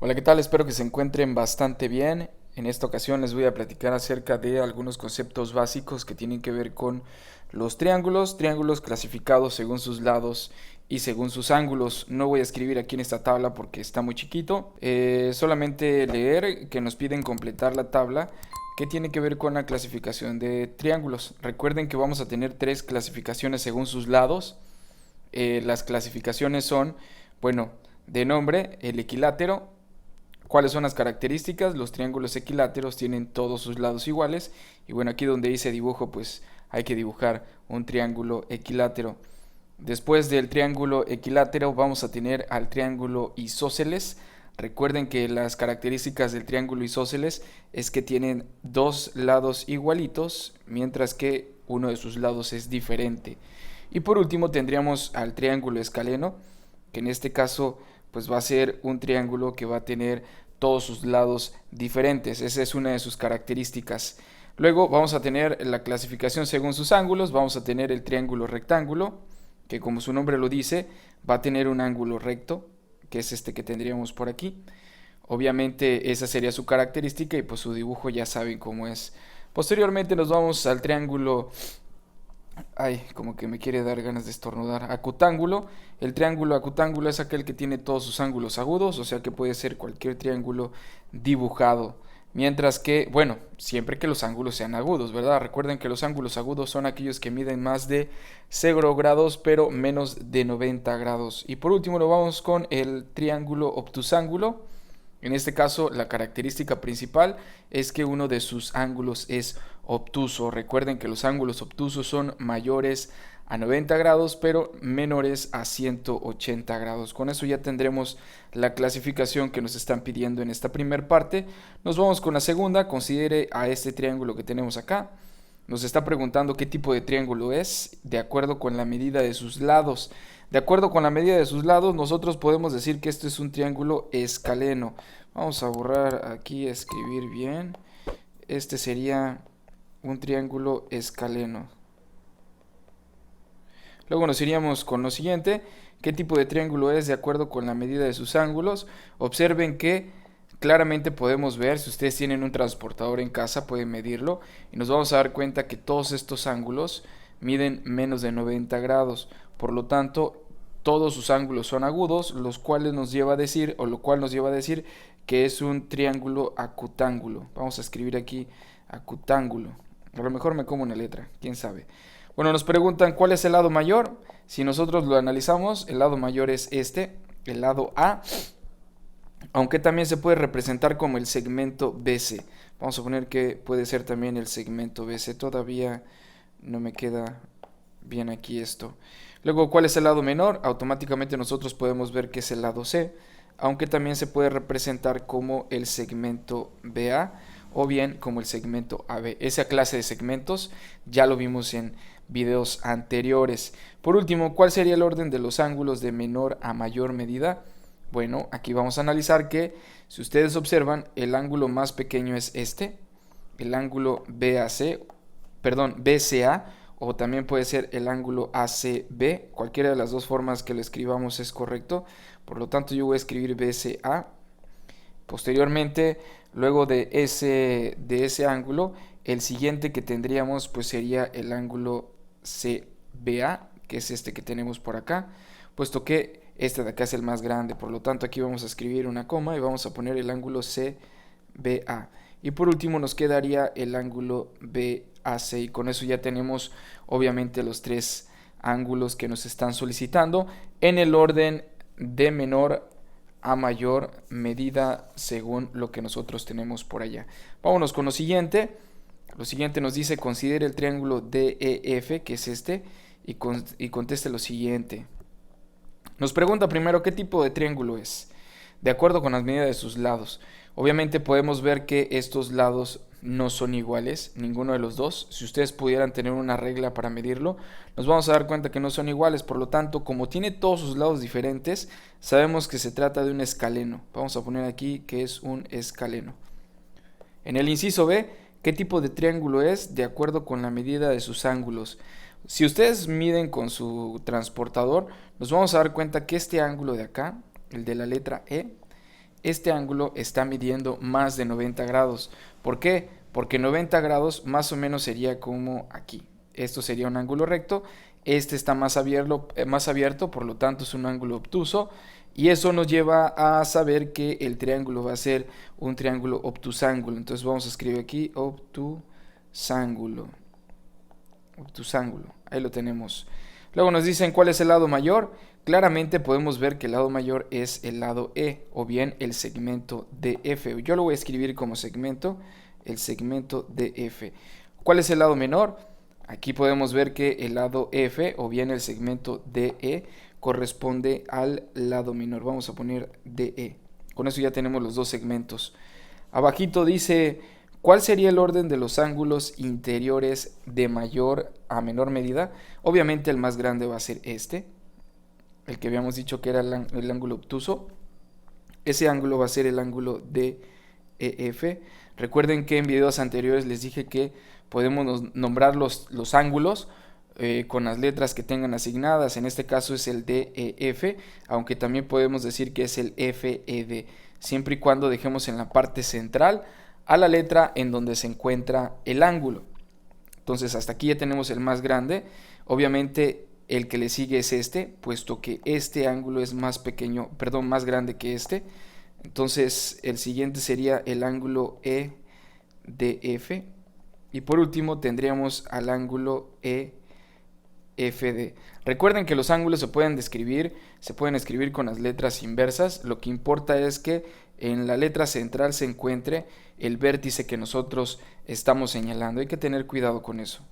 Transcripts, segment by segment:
Hola, ¿qué tal? Espero que se encuentren bastante bien. En esta ocasión les voy a platicar acerca de algunos conceptos básicos que tienen que ver con los triángulos clasificados según sus lados y según sus ángulos. No voy a escribir aquí en esta tabla porque está muy chiquito. Solamente leer que nos piden completar la tabla que tiene que ver con la clasificación de triángulos. Recuerden que vamos a tener tres clasificaciones según sus lados. Las clasificaciones son, bueno, de nombre, el equilátero. ¿Cuáles son las características? Los triángulos equiláteros tienen todos sus lados iguales. Y bueno, aquí donde dice dibujo, pues hay que dibujar un triángulo equilátero. Después del triángulo equilátero vamos a tener al triángulo isósceles. Recuerden que las características del triángulo isósceles es que tienen dos lados igualitos, mientras que uno de sus lados es diferente. Y por último tendríamos al triángulo escaleno, que en este caso pues va a ser un triángulo que va a tener todos sus lados diferentes. Esa es una de sus características. Luego vamos a tener la clasificación según sus ángulos. Vamos a tener el triángulo rectángulo, que como su nombre lo dice, va a tener un ángulo recto, que es este que tendríamos por aquí. Obviamente esa sería su característica y pues su dibujo ya saben cómo es. Posteriormente nos vamos al triángulo. Ay, como que me quiere dar ganas de estornudar. Acutángulo. El triángulo acutángulo es aquel que tiene todos sus ángulos agudos, o sea que puede ser cualquier triángulo dibujado. Mientras que, bueno, siempre que los ángulos sean agudos, ¿verdad? Recuerden que los ángulos agudos son aquellos que miden más de 0 grados, pero menos de 90 grados. Y por último, lo vamos con el triángulo obtusángulo. En este caso, la característica principal es que uno de sus ángulos es obtuso. Recuerden que los ángulos obtusos son mayores a 90 grados, pero menores a 180 grados. Con eso ya tendremos la clasificación que nos están pidiendo en esta primera parte. Nos vamos con la segunda. Considere a este triángulo que tenemos acá. Nos está preguntando qué tipo de triángulo es, de acuerdo con la medida de sus lados. De acuerdo con la medida de sus lados, nosotros podemos decir que esto es un triángulo escaleno. Vamos a borrar aquí, escribir bien. Este sería un triángulo escaleno. Luego nos iríamos con lo siguiente. ¿Qué tipo de triángulo es de acuerdo con la medida de sus ángulos? Observen que claramente podemos ver, si ustedes tienen un transportador en casa, pueden medirlo. Y nos vamos a dar cuenta que todos estos ángulos miden menos de 90 grados. Por lo tanto, todos sus ángulos son agudos, los cuales nos lleva a decir, o lo cual nos lleva a decir que es un triángulo acutángulo. Vamos a escribir aquí acutángulo. A lo mejor me como una letra, quién sabe. Bueno, nos preguntan cuál es el lado mayor. Si nosotros lo analizamos, el lado mayor es este, el lado A, aunque también se puede representar como el segmento BC. Vamos a poner que puede ser también el segmento BC. Todavía no me queda bien aquí esto. Luego, ¿cuál es el lado menor? Automáticamente nosotros podemos ver que es el lado C, aunque también se puede representar como el segmento BA o bien como el segmento AB. Esa clase de segmentos ya lo vimos en videos anteriores. Por último, ¿cuál sería el orden de los ángulos de menor a mayor medida? Bueno, aquí vamos a analizar que, si ustedes observan, el ángulo más pequeño es este, el ángulo BCA, o también puede ser el ángulo ACB. Cualquiera de las dos formas que lo escribamos es correcto. Por lo tanto, yo voy a escribir BCA. Posteriormente, luego de ese ángulo, el siguiente que tendríamos pues sería el ángulo CBA, que es este que tenemos por acá, puesto que este de acá es el más grande. Por lo tanto, aquí vamos a escribir una coma y vamos a poner el ángulo CBA. Y por último nos quedaría el ángulo BAC, y con eso ya tenemos obviamente los tres ángulos que nos están solicitando en el orden de menor a mayor medida según lo que nosotros tenemos por allá. Vámonos con lo siguiente. Lo siguiente nos dice: considere el triángulo DEF, que es este, y conteste lo siguiente. Nos pregunta primero qué tipo de triángulo es, de acuerdo con las medidas de sus lados. Obviamente podemos ver que estos lados no son iguales, ninguno de los dos. Si ustedes pudieran tener una regla para medirlo, nos vamos a dar cuenta que no son iguales. Por lo tanto, como tiene todos sus lados diferentes, sabemos que se trata de un escaleno. Vamos a poner aquí que es un escaleno. En el inciso B, ¿qué tipo de triángulo es? De acuerdo con la medida de sus ángulos. Si ustedes miden con su transportador, nos vamos a dar cuenta que este ángulo de acá, el de la letra E, este ángulo está midiendo más de 90 grados. ¿Por qué? Porque 90 grados más o menos sería como aquí. Esto sería un ángulo recto, este está más abierto, por lo tanto es un ángulo obtuso, y eso nos lleva a saber que el triángulo va a ser un triángulo obtusángulo. Entonces vamos a escribir aquí obtusángulo. Obtusángulo, ahí lo tenemos. Luego nos dicen cuál es el lado mayor. Claramente podemos ver que el lado mayor es el lado E, o bien el segmento DF. Yo lo voy a escribir como segmento, el segmento DF. ¿Cuál es el lado menor? Aquí podemos ver que el lado F, o bien el segmento DE, corresponde al lado menor. Vamos a poner DE. Con eso ya tenemos los dos segmentos. Abajito dice, ¿cuál sería el orden de los ángulos interiores de mayor a menor medida? Obviamente el más grande va a ser este, el que habíamos dicho que era el ángulo obtuso. Ese ángulo va a ser el ángulo DEF. Recuerden que en videos anteriores les dije que podemos nombrar los ángulos con las letras que tengan asignadas. En este caso es el DEF, aunque también podemos decir que es el FED, siempre y cuando dejemos en la parte central a la letra en donde se encuentra el ángulo. Entonces hasta aquí ya tenemos el más grande. Obviamente el que le sigue es este, puesto que este ángulo es más grande que este. Entonces el siguiente sería el ángulo EDF. Y por último tendríamos al ángulo EFD. Recuerden que los ángulos se pueden escribir con las letras inversas. Lo que importa es que en la letra central se encuentre el vértice que nosotros estamos señalando. Hay que tener cuidado con eso.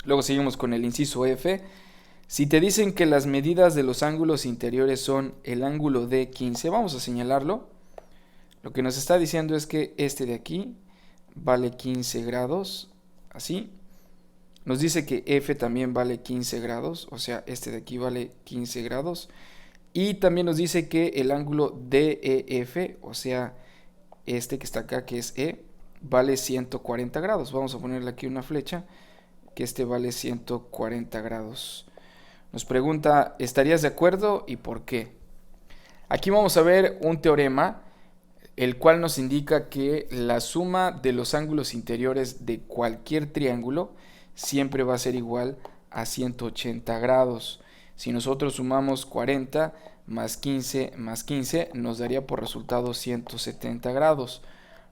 Luego seguimos con el inciso F. Si te dicen que las medidas de los ángulos interiores son el ángulo de 15, vamos a señalarlo. Lo que nos está diciendo es que este de aquí vale 15 grados, así. Nos dice que F también vale 15 grados, o sea, este de aquí vale 15 grados. Y también nos dice que el ángulo DEF, o sea, este que está acá, que es E, vale 140 grados. Vamos a ponerle aquí una flecha, que este vale 140 grados. Nos pregunta, ¿estarías de acuerdo y por qué? Aquí vamos a ver un teorema, el cual nos indica que la suma de los ángulos interiores de cualquier triángulo siempre va a ser igual a 180 grados. Si nosotros sumamos 40 más 15 más 15, nos daría por resultado 170 grados.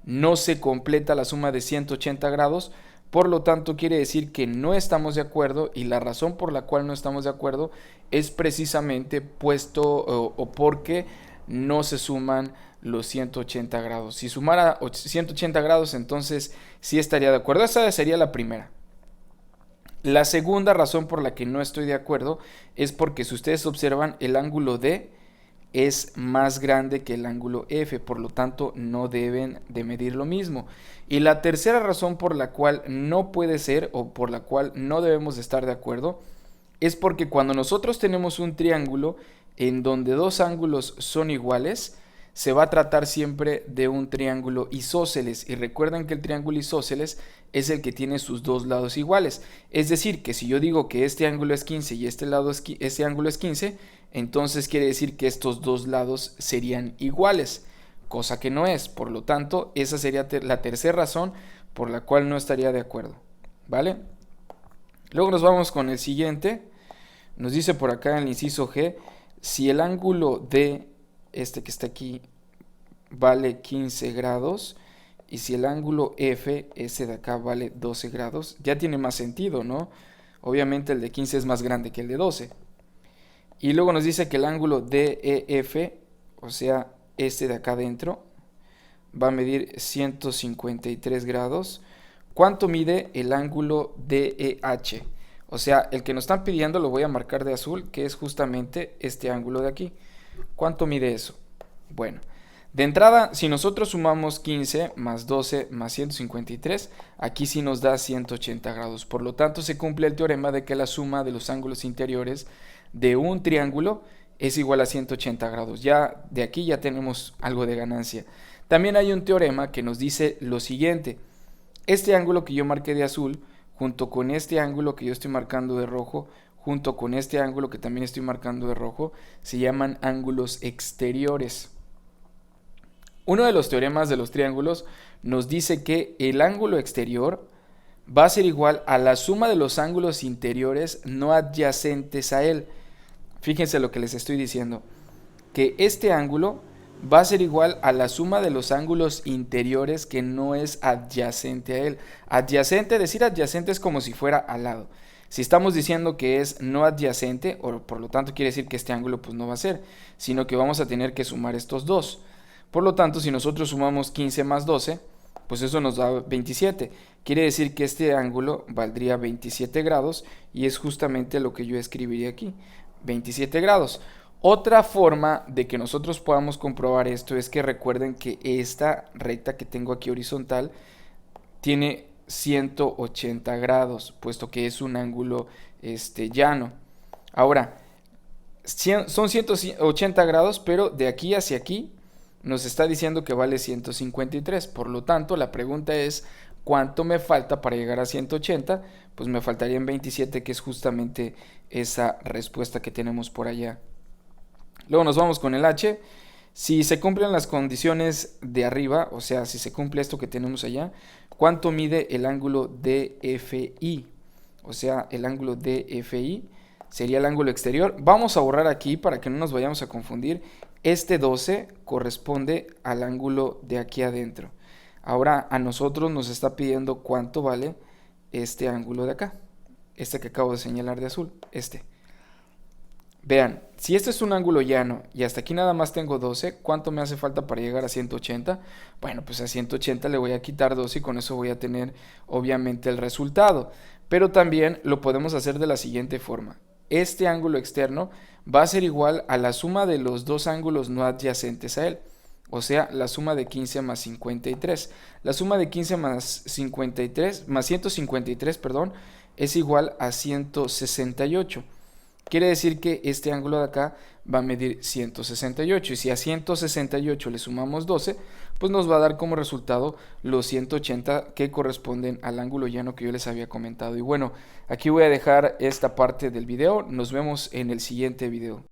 No se completa la suma de 180 grados, por lo tanto quiere decir que no estamos de acuerdo, y la razón por la cual no estamos de acuerdo es precisamente porque no se suman los 180 grados. Si sumara 180 grados, entonces sí estaría de acuerdo. Esa sería la primera. La segunda razón por la que no estoy de acuerdo es porque, si ustedes observan, el ángulo D es más grande que el ángulo F, por lo tanto no deben de medir lo mismo. Y la tercera razón por la cual no puede ser, o por la cual no debemos de estar de acuerdo, es porque cuando nosotros tenemos un triángulo en donde dos ángulos son iguales, se va a tratar siempre de un triángulo isósceles. Y recuerden que el triángulo isósceles es el que tiene sus dos lados iguales. Es decir, que si yo digo que este ángulo es 15 y este ángulo es 15, entonces quiere decir que estos dos lados serían iguales, cosa que no es. Por lo tanto, esa sería la tercera razón por la cual no estaría de acuerdo, ¿vale? Luego nos vamos con el siguiente. Nos dice por acá en el inciso G, si el ángulo de este que está aquí vale 15 grados y si el ángulo F, ese de acá, vale 12 grados, ya tiene más sentido, ¿no? Obviamente el de 15 es más grande que el de 12. Y luego nos dice que el ángulo DEF, o sea, este de acá adentro, va a medir 153 grados. ¿Cuánto mide el ángulo DEH? O sea, el que nos están pidiendo lo voy a marcar de azul, que es justamente este ángulo de aquí. ¿Cuánto mide eso? Bueno, de entrada, si nosotros sumamos 15 más 12 más 153, aquí sí nos da 180 grados. Por lo tanto, se cumple el teorema de que la suma de los ángulos interiores de un triángulo es igual a 180 grados. Ya de aquí ya tenemos algo de ganancia. También hay un teorema que nos dice lo siguiente. Este ángulo que yo marqué de azul, junto con este ángulo que yo estoy marcando de rojo, junto con este ángulo que también estoy marcando de rojo, se llaman ángulos exteriores. Uno de los teoremas de los triángulos nos dice que el ángulo exterior va a ser igual a la suma de los ángulos interiores no adyacentes a él. Fíjense lo que les estoy diciendo, que este ángulo va a ser igual a la suma de los ángulos interiores que no es adyacente a él. Adyacente, decir adyacente es como si fuera al lado. Si estamos diciendo que es no adyacente, o por lo tanto quiere decir que este ángulo pues no va a ser, sino que vamos a tener que sumar estos dos. Por lo tanto, si nosotros sumamos 15 más 12, pues eso nos da 27. Quiere decir que este ángulo valdría 27 grados y es justamente lo que yo escribiría aquí, 27 grados. Otra forma de que nosotros podamos comprobar esto es que recuerden que esta recta que tengo aquí horizontal tiene 180 grados, puesto que es un ángulo llano. Ahora, son 180 grados, pero de aquí hacia aquí nos está diciendo que vale 153. Por lo tanto, la pregunta es, ¿cuánto me falta para llegar a 180? Pues me faltarían 27, que es justamente esa respuesta que tenemos por allá. Luego nos vamos con el H. Si se cumplen las condiciones de arriba, o sea, si se cumple esto que tenemos allá, ¿cuánto mide el ángulo DFI? O sea, el ángulo DFI sería el ángulo exterior. Vamos a borrar aquí para que no nos vayamos a confundir. Este 12 corresponde al ángulo de aquí adentro. Ahora a nosotros nos está pidiendo cuánto vale este ángulo de acá. Este que acabo de señalar de azul, este. Vean, si este es un ángulo llano y hasta aquí nada más tengo 12, ¿cuánto me hace falta para llegar a 180? Bueno, pues a 180 le voy a quitar 12 y con eso voy a tener obviamente el resultado. Pero también lo podemos hacer de la siguiente forma. Este ángulo externo va a ser igual a la suma de los dos ángulos no adyacentes a él. O sea, la suma de 15 más 53. La suma de 15 más 53, más 153, perdón, es igual a 168. Quiere decir que este ángulo de acá va a medir 168 y si a 168 le sumamos 12, pues nos va a dar como resultado los 180 que corresponden al ángulo llano que yo les había comentado. Y bueno, aquí voy a dejar esta parte del video, nos vemos en el siguiente video.